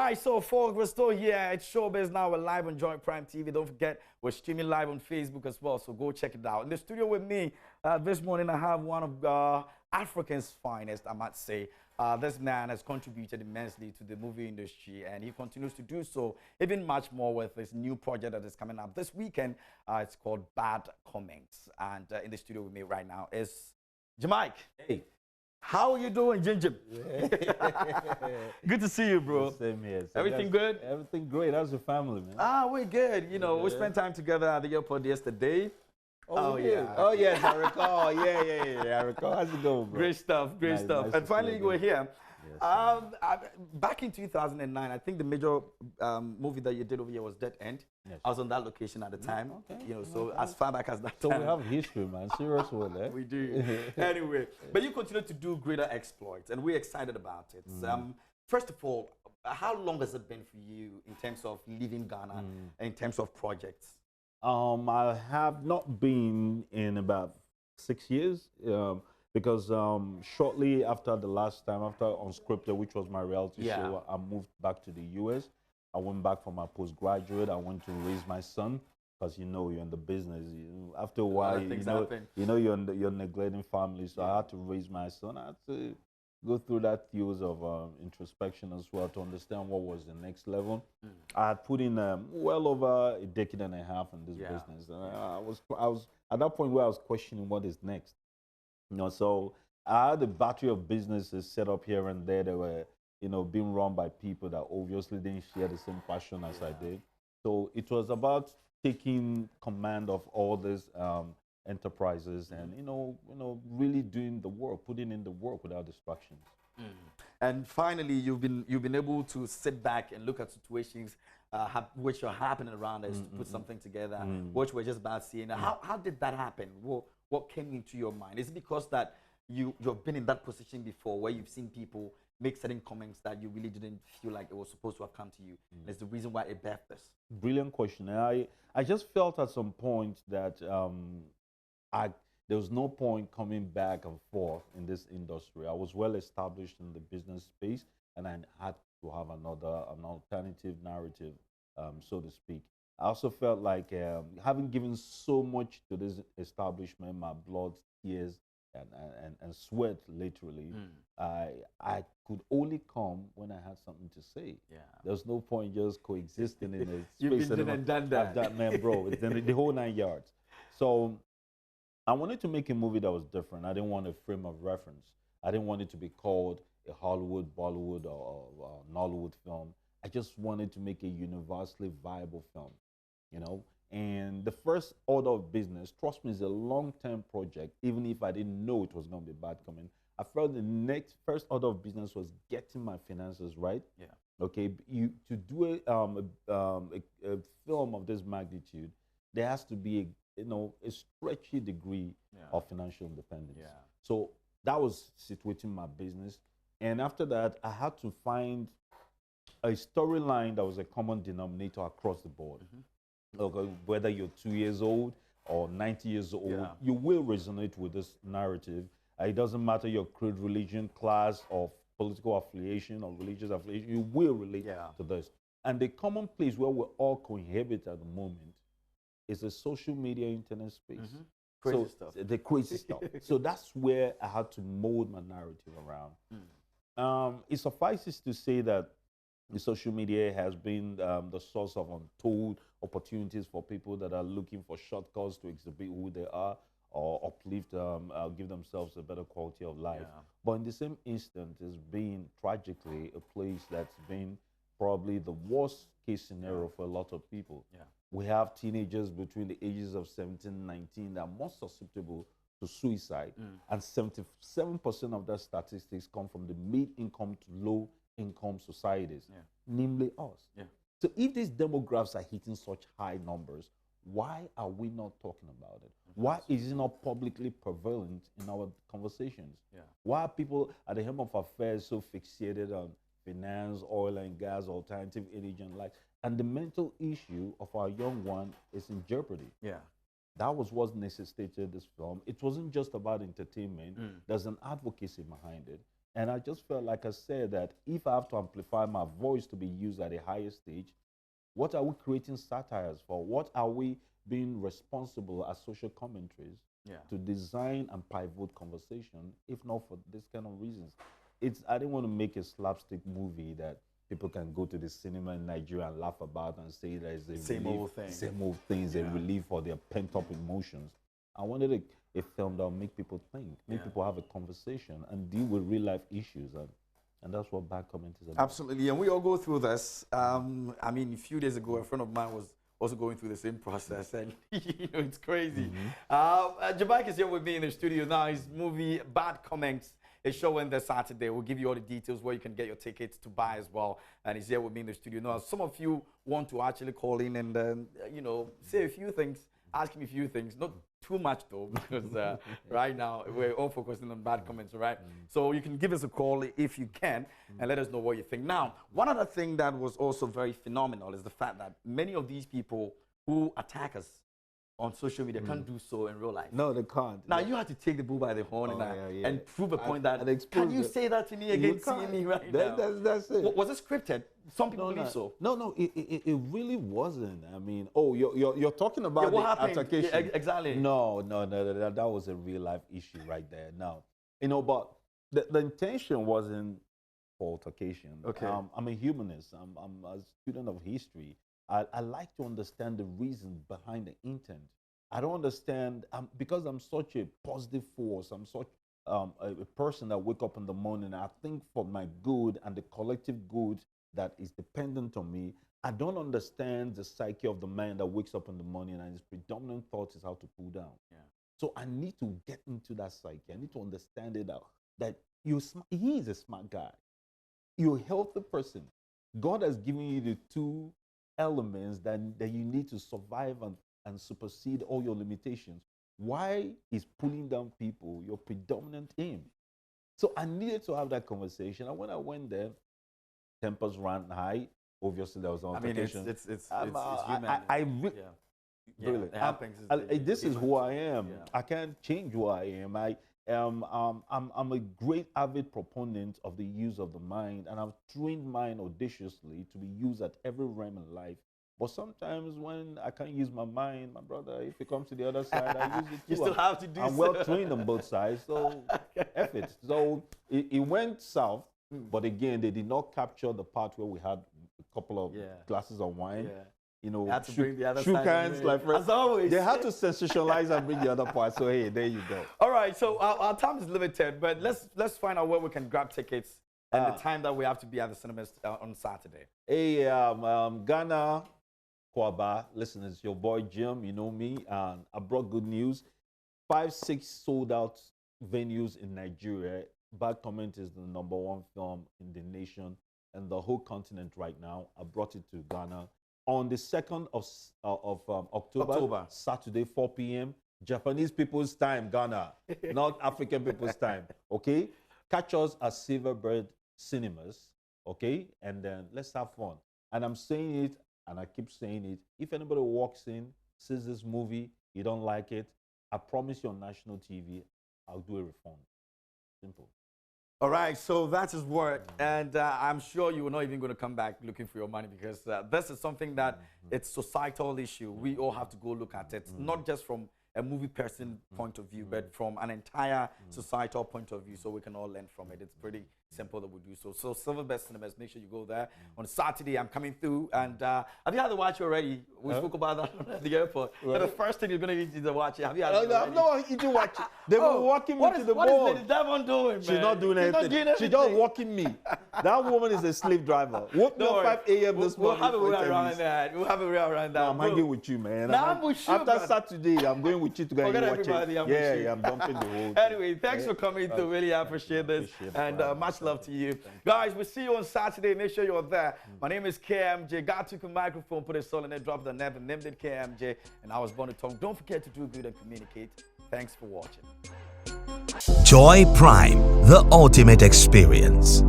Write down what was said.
right, so folks, we're still here at Showbiz Now. We're live on Joint Prime TV. Don't forget, we're streaming live on Facebook as well, so go check it out. In the studio with me this morning, I have one of Africa's finest, I might say. This man has contributed immensely to the movie industry, and he continues to do so, even much more with this new project that is coming up this weekend. It's called Bad Comments. And in the studio with me right now is Jamaica. Hey. How are you doing, Ginger? Good to see you, bro. Same here. So Everything good? Everything great. How's your family, man? We're good. You know, we spent time together at the airport yesterday. Oh, yeah. Oh, yes, I recall. Yeah. I recall. How's it going, bro? Great stuff, great stuff. Nice And finally, we're here. Yes, Back in 2009, I think the major movie that you did over here was Dead End. Yes. I was on that location at the time. Okay. You know, so as far back as that So time. we have history, man. Serious one, eh? We do. Anyway, but you continue to do greater exploits, and we're excited about it. First of all, how long has it been for you in terms of leaving Ghana, in terms of projects? I have not been in about 6 years because shortly after the last time, after Unscripted, which was my reality show, I moved back to the US. I went back for my postgraduate. I went to raise my son because you're in the business. After a while, you're neglecting family. So I had to raise my son. I had to go through that phase of introspection as well to understand what was the next level. I had put in well over a decade and a half in this business. And I was at that point where I was questioning what is next. So I had a battery of businesses set up here and there that were being run by people that obviously didn't share the same passion as I did. So it was about taking command of all these enterprises and really doing the work, putting in the work without distractions. And finally, you've been able to sit back and look at situations which are happening around us to put something together, which we're just about seeing. How did that happen? What came into your mind? Is it because that you've been in that position before where you've seen people make certain comments that you really didn't feel like it was supposed to have come to you? And it's the reason why it birthed this. Brilliant question. I just felt at some point that there was no point coming back and forth in this industry. I was well established in the business space, and I had to have an alternative narrative, so to speak. I also felt like having given so much to this establishment, my blood, tears, and sweat, literally, I could only come when I had something to say. There's no point just coexisting in a space. You've been and done that. Man, bro, it's the whole 9 yards. So I wanted to make a movie that was different. I didn't want a frame of reference. I didn't want it to be called a Hollywood, Bollywood, or Nollywood film. I just wanted to make a universally viable film, And the first order of business, trust me, is a long-term project. Even if I didn't know it was going to be bad coming, I felt the first order of business was getting my finances right. Okay, to do a film of this magnitude, there has to be a stretchy degree of financial independence. So that was situating my business. And after that, I had to find a storyline that was a common denominator across the board. Okay, whether you're 2 years old or 90 years old, you will resonate with this narrative. It doesn't matter your creed, religion, class, or political affiliation or religious affiliation, you will relate to this. And the common place where we all cohabit at the moment is a social media internet space. Crazy stuff. The crazy stuff. So that's where I had to mold my narrative around. It suffices to say that the social media has been the source of untold opportunities for people that are looking for shortcuts to exhibit who they are or uplift, give themselves a better quality of life. But in the same instant, it's been tragically a place that's been probably the worst case scenario for a lot of people. We have teenagers between the ages of 17 and 19 that are more susceptible to suicide, and 77% of that statistics come from the mid-income to low-income societies, namely us. So if these demographics are hitting such high numbers, why are we not talking about it? Why is it not publicly prevalent in our conversations? Why are people at the helm of affairs so fixated on finance, oil and gas, alternative energy and light? And the mental issue of our young one is in jeopardy. That was what necessitated this film. It wasn't just about entertainment. There's an advocacy behind it. And I just felt like I said that if I have to amplify my voice to be used at a higher stage, what are we creating satires for? What are we being responsible as social commentaries to design and pivot conversation, if not for this kind of reasons? I didn't want to make a slapstick movie that people can go to the cinema in Nigeria and laugh about and say that it's a same old thing. Same old things, a relief for their pent-up emotions. I wanted a film that will make people think, make people have a conversation and deal with real-life issues. And that's what Bad Comment is about. Absolutely, and we all go through this. I mean, a few days ago, a friend of mine was also going through the same process, and it's crazy. Jamaica is here with me in the studio now. His movie Bad Comments is showing this Saturday. We'll give you all the details where you can get your tickets to buy as well. And he's here with me in the studio now. Some of you want to actually call in and say a few things, ask me a few things. Not too much though, because right now we're all focusing on Bad Comments, right? So you can give us a call if you can and let us know what you think. Now, one other thing that was also very phenomenal is the fact that many of these people who attack us on social media can't do so in real life. No, they can't. Now you have to take the bull by the horn and prove a point that. Can you say that to me again? Seeing me right now. That's it. Was it scripted? Some people believe so. No, it really wasn't. I mean, you're talking about what the happened? altercation. Exactly. No, that was a real life issue right there. Now, but the intention wasn't for altercation. Okay. I'm a humanist. I'm a student of history. I like to understand the reason behind the intent. I don't understand, because I'm such a positive force, I'm such a person that wake up in the morning, I think for my good and the collective good that is dependent on me. I don't understand the psyche of the man that wakes up in the morning and his predominant thought is how to pull down. So I need to get into that psyche. I need to understand it that he is a smart guy. You're a healthy person. God has given you the two elements that you need to survive and supersede all your limitations. Why is pulling down people your predominant aim? So I needed to have that conversation. And when I went there, tempers ran high. Obviously, there was an altercation. I mean, it's human. Brilliant. It happens. This is who I am. I can't change who I am. I'm a great avid proponent of the use of the mind, and I've trained mine audaciously to be used at every realm in life. But sometimes when I can't use my mind, my brother, if it comes to the other side, I use it too. You still have to do I'm well trained on both sides, so F it. So it went south, but again, they did not capture the part where we had a couple of glasses of wine. Had to bring the other shook side hands, like as always. They had to sensationalize and bring the other part. So hey, there you go. All right, so our time is limited, but let's find out where we can grab tickets and the time that we have to be at the cinemas on Saturday. Hey, Ghana, Kwaba, listen, it's your boy Jim. You know me, and I brought good news. 5-6 sold out venues in Nigeria. Bad Comment is the #1 film in the nation and the whole continent right now. I brought it to Ghana. On the 2nd of October, Saturday, 4 p.m., Japanese people's time, Ghana, not African people's time, okay? Catch us at Silverbird Cinemas, okay? And then let's have fun. And I'm saying it, and I keep saying it. If anybody walks in, sees this movie, you don't like it, I promise you on national TV, I'll do a refund. Simple. All right, so that's his word, and I'm sure you are not even going to come back looking for your money, because this is something that it's societal issue. We all have to go look at it, not just from a movie person point of view, but from an entire societal point of view, so we can all learn from it. It's pretty simple that we do so. So Silverbird Cinemas, make sure you go there. On Saturday, I'm coming through, and have you had the watch already? We spoke about that at the airport. Right. The first thing you're going to eat is the watch. Have you had it already? I'm not eating watch. They were walking me to the board. What is Lady Devon doing, man? She's not doing anything. She's just walking me. That woman is a slave driver. Woke me at 5 a.m. this morning. We'll have a way around that. We'll have a way around that. No, I'm hanging with you, man. I'm with you, after Saturday, I'm going with you to go and watch everybody, it. Yeah, I'm dumping the whole thing. Anyway, thanks for coming through. Really appreciate this. And much love to you. Guys, we'll see you on Saturday. Make sure you're there. My name is KMJ. God took a microphone, put a soul in it, dropped the never, named it KMJ, and I was born to talk. Don't forget to do good and communicate. Thanks for watching. Joy Prime, the ultimate experience.